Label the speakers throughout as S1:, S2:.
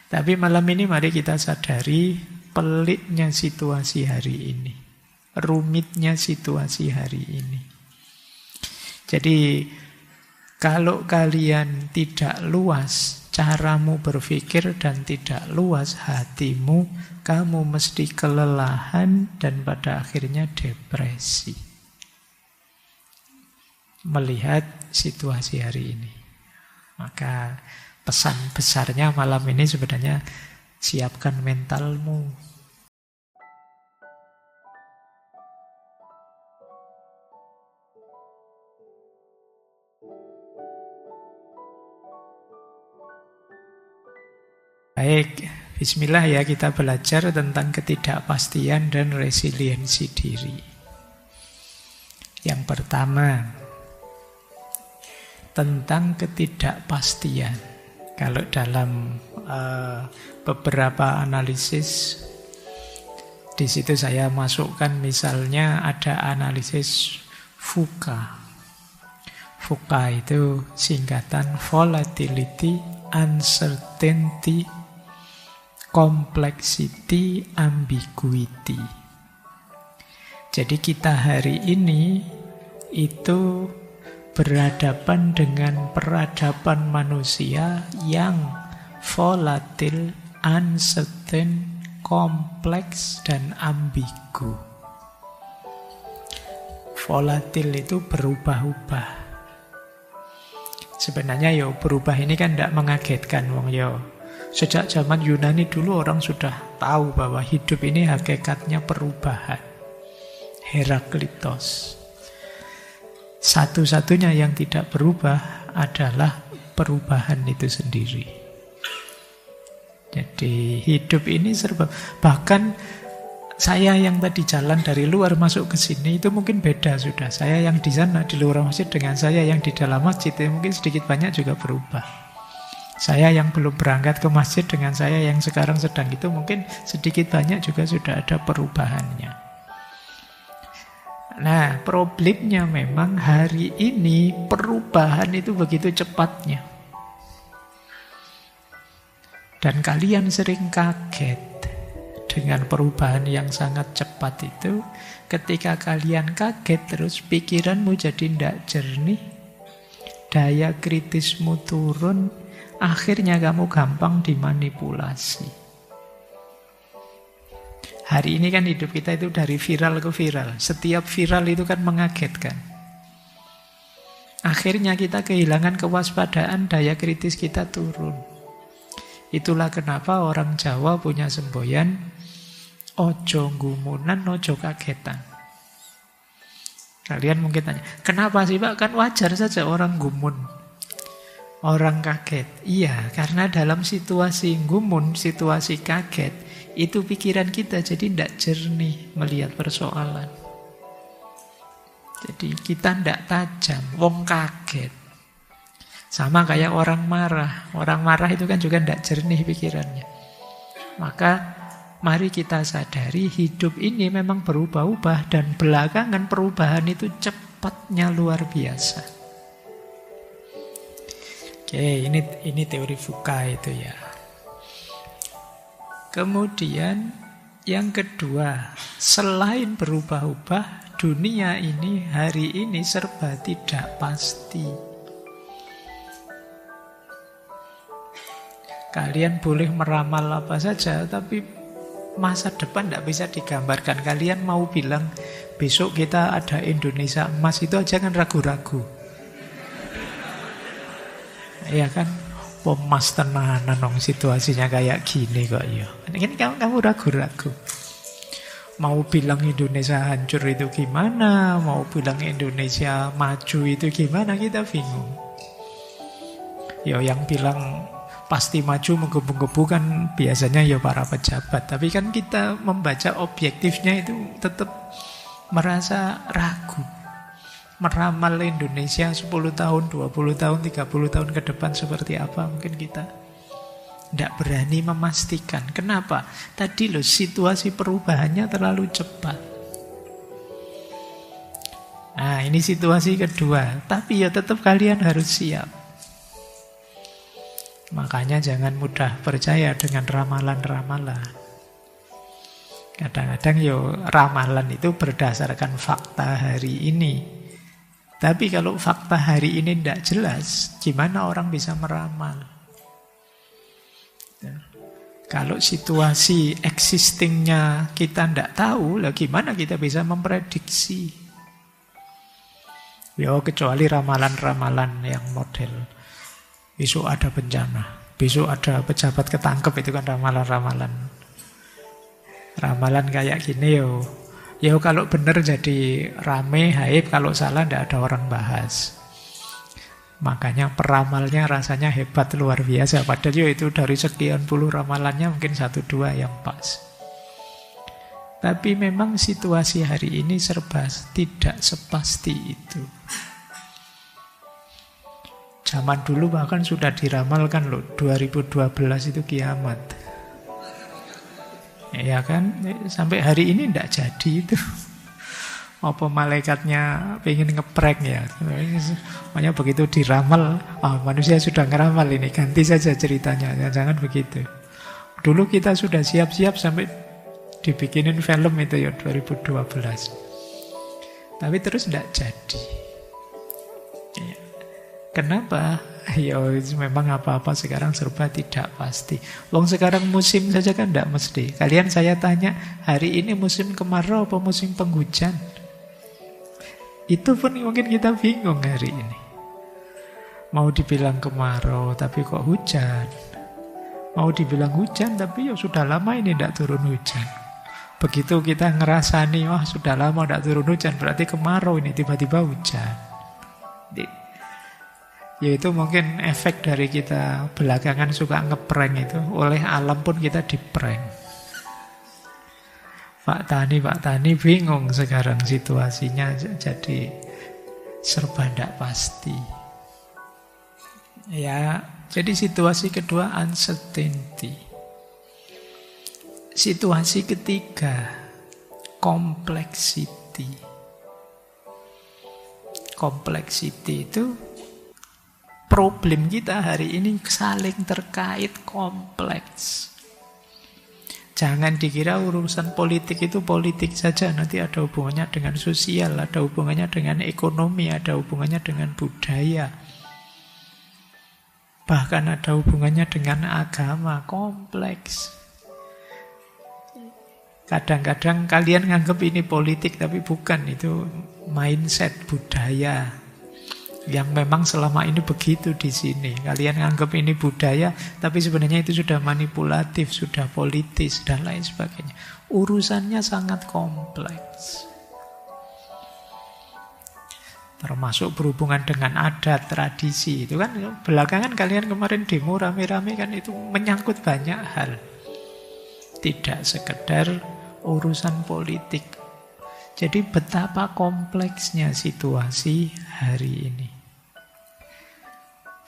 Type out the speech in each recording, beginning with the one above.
S1: Tapi malam ini mari kita sadari peliknya situasi hari ini. Rumitnya situasi hari ini. Jadi kalau kalian tidak luas caramu berpikir dan tidak luas hatimu, kamu mesti kelelahan dan pada akhirnya depresi. Melihat situasi hari ini. Maka pesan besarnya malam ini sebenarnya siapkan mentalmu. Baik, bismillah ya, kita belajar tentang ketidakpastian dan resiliensi diri. Yang pertama, tentang ketidakpastian. Kalau dalam beberapa analisis, di situ saya masukkan misalnya ada analisis VUCA. VUCA itu singkatan volatility, uncertainty, complexity, ambiguity. Jadi kita hari ini itu berhadapan dengan peradaban manusia yang volatil, uncertain, kompleks, dan ambigu. Volatil itu berubah-ubah. Sebenarnya berubah ini kan tidak mengagetkan wong Sejak zaman Yunani dulu orang sudah tahu bahwa hidup ini hakikatnya perubahan. Heraklitos. Satu-satunya yang tidak berubah adalah perubahan itu sendiri. Jadi hidup ini serba. Bahkan saya yang tadi jalan dari luar masuk ke sini itu mungkin beda sudah. Saya yang di sana di luar masjid dengan saya yang di dalam masjid itu mungkin sedikit banyak juga berubah. Saya yang belum berangkat ke masjid dengan saya yang sekarang sedang itu mungkin sedikit banyak juga sudah ada perubahannya. Nah, problemnya memang hari ini perubahan itu begitu cepatnya. Dan kalian sering kaget dengan perubahan yang sangat cepat itu. Ketika kalian kaget terus pikiranmu jadi tidak jernih, daya kritismu turun, akhirnya kamu gampang dimanipulasi. Hari ini kan hidup kita itu dari viral ke viral. Setiap viral itu kan mengagetkan. Akhirnya kita kehilangan kewaspadaan, daya kritis kita turun. Itulah kenapa orang Jawa punya semboyan ojo gumunan, ojo kagetan. Kalian mungkin tanya, kenapa sih Pak? Kan wajar saja orang gumun, orang kaget. Iya, karena dalam situasi gumun, situasi kaget, itu pikiran kita jadi tidak jernih melihat persoalan. Jadi kita tidak tajam, wong kaget. Sama kayak orang marah. Orang marah itu kan juga tidak jernih pikirannya. Maka mari kita sadari hidup ini memang berubah-ubah dan belakangan perubahan itu cepatnya luar biasa. Oke, ini teori VUCA itu ya. Kemudian yang kedua, selain berubah-ubah, dunia ini hari ini serba tidak pasti. Kalian boleh meramal apa saja, tapi masa depan tidak bisa digambarkan. Kalian mau bilang besok kita ada Indonesia emas, itu aja kan ragu-ragu. Ya kan, emas tenanan dong situasinya kayak gini kok ya. Ini kamu ragu-ragu. Mau bilang Indonesia hancur itu gimana? Mau bilang Indonesia maju itu gimana? Kita bingung. Ya yang bilang pasti maju menggebu-gebu kan biasanya ya para pejabat. Tapi kan kita membaca objektifnya itu tetap merasa ragu. Meramal Indonesia 10 tahun, 20 tahun, 30 tahun ke depan seperti apa mungkin kita tidak berani memastikan. Kenapa? Tadi loh situasi perubahannya terlalu cepat. Nah ini situasi kedua. Tapi ya tetap kalian harus siap. Makanya jangan mudah percaya dengan ramalan-ramalan. Kadang-kadang ramalan itu berdasarkan fakta hari ini. Tapi kalau fakta hari ini tidak jelas, gimana orang bisa meramal? Kalau situasi existingnya kita tidak tahu, lah gimana kita bisa memprediksi? Kecuali ramalan-ramalan yang model besok ada bencana, besok ada pejabat ketangkep, itu kan ramalan-ramalan. Ramalan kayak gini kalau benar jadi rame, hype, kalau salah tidak ada orang bahas. Makanya peramalnya rasanya hebat, luar biasa. Padahal itu dari sekian puluh ramalannya mungkin 1-2 yang pas. Tapi memang situasi hari ini serba tidak sepasti itu. Zaman dulu bahkan sudah diramalkan 2012 itu kiamat. Ya kan, sampai hari ini tidak jadi itu. Apa malaikatnya pengen ngeprank ya? Makanya begitu diramal, manusia sudah ngeramal ini, ganti saja ceritanya. Jangan begitu. Dulu kita sudah siap-siap sampai dibikinin film itu 2012. Tapi terus tidak jadi. Kenapa? Memang apa-apa sekarang serba tidak pasti. Sekarang musim saja kan tidak mesti. Kalian saya tanya, hari ini musim kemarau apa musim penghujan? Itu pun mungkin kita bingung hari ini. Mau dibilang kemarau tapi kok hujan. Mau dibilang hujan tapi sudah lama ini tidak turun hujan. Begitu kita ngerasani, sudah lama tidak turun hujan, berarti kemarau ini tiba-tiba hujan. Yaitu mungkin efek dari kita belakangan suka ngeprank itu. Oleh alam pun kita diprank. Pak Tani bingung sekarang situasinya, jadi serba tidak pasti. Jadi situasi kedua uncertainty. Situasi ketiga complexity. Complexity itu problem kita hari ini saling terkait, kompleks. Jangan dikira urusan politik itu politik saja, nanti ada hubungannya dengan sosial, ada hubungannya dengan ekonomi, ada hubungannya dengan budaya. Bahkan ada hubungannya dengan agama, kompleks. Kadang-kadang kalian nganggap ini politik, tapi bukan, itu mindset budaya. Yang memang selama ini begitu di sini. Kalian anggap ini budaya, tapi sebenarnya itu sudah manipulatif, sudah politis, dan lain sebagainya. Urusannya sangat kompleks. Termasuk berhubungan dengan adat, tradisi. Itu kan belakangan kalian kemarin demo rame-rame kan itu menyangkut banyak hal. Tidak sekedar urusan politik. Jadi betapa kompleksnya situasi hari ini.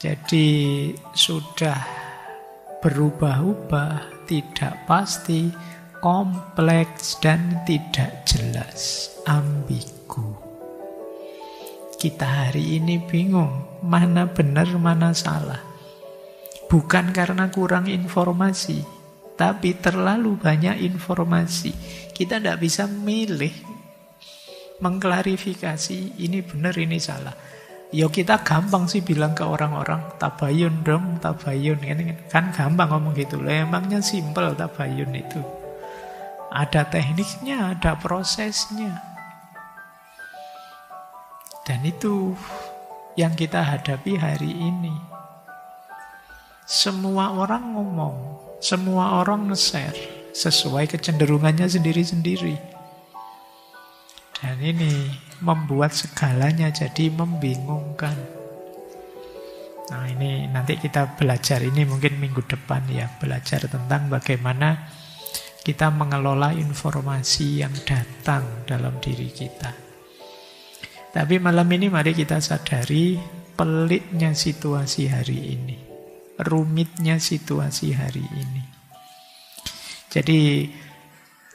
S1: Jadi sudah berubah-ubah, tidak pasti, kompleks dan tidak jelas, ambigu. Kita hari ini bingung, mana benar, mana salah. Bukan karena kurang informasi, tapi terlalu banyak informasi. Kita tidak bisa milih, mengklarifikasi, ini benar, ini salah. Kita gampang sih bilang ke orang-orang, tabayun dong, tabayun. Kan gampang ngomong gitu. Emangnya simpel tabayun itu. Ada tekniknya, ada prosesnya. Dan itu yang kita hadapi hari ini. Semua orang ngomong, semua orang nge-share sesuai kecenderungannya sendiri-sendiri. Dan ini membuat segalanya jadi membingungkan. Nah, ini nanti kita belajar ini mungkin minggu depan ya, belajar tentang bagaimana kita mengelola informasi yang datang dalam diri kita. Tapi malam ini mari kita sadari peliknya situasi hari ini, rumitnya situasi hari ini. Jadi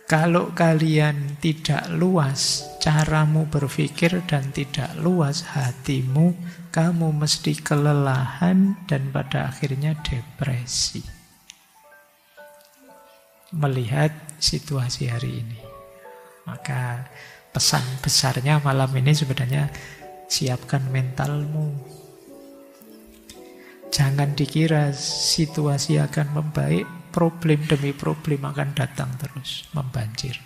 S1: Kalau kalian tidak luas caramu berpikir dan tidak luas hatimu, kamu mesti kelelahan dan pada akhirnya depresi. Melihat situasi hari ini. Maka pesan besarnya malam ini sebenarnya siapkan mentalmu. Jangan dikira situasi akan membaik, problem demi problem akan datang terus, membanjir.